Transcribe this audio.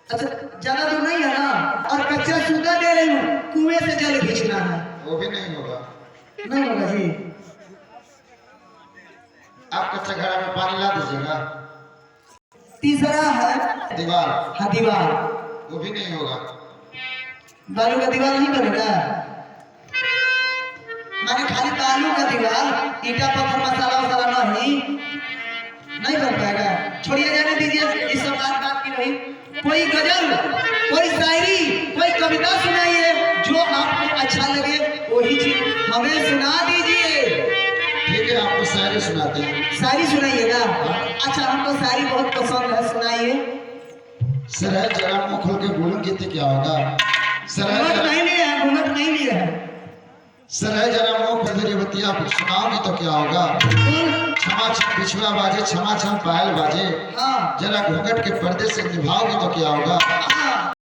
अच्छा ज्यादा दूर नहीं है ना, और कच्चा सूखा दे रही हूँ, कुएं से जल खींचना है। वो भी नहीं होगा। नहीं होगा जी। आप कच्चा घड़ा में पानी ला दीजिएगा। तीसरा है दीवार, हाँ दीवार। वो भी नहीं होगा। बालू का दीवार नहीं बनेगा, माने खाली बालू का दीवार, ईटा पत्थर मसाला वसाला नहीं बन पाएगा। छोड़िए, जाने दीजिए, इस सब बात की रही। कोई गजल, कोई शायरी, कोई कविता सुनाइए जो आपको अच्छा लगे, वही चीज हमें सुना दीजिए। ठीक है, आपको शायरी सुनाते हैं। शायरी सुनाइएगा। अच्छा, हमको शायरी बहुत पसंद है, सुनाइए। सर है जरा मुंह खोल के बोलेंगे तो क्या होगा। घूंघट नहीं लिया है, घूंघट नहीं लिया है। सर है जरा मुंह खोल के बतिया सुनाओगे तो क्या होगा। क्षमा क्षम बिछुआ बाजे, क्षमा क्षम पायल बाजे, हाँ जरा घूंघट के पर्दे से निभाओगे तो क्या होगा।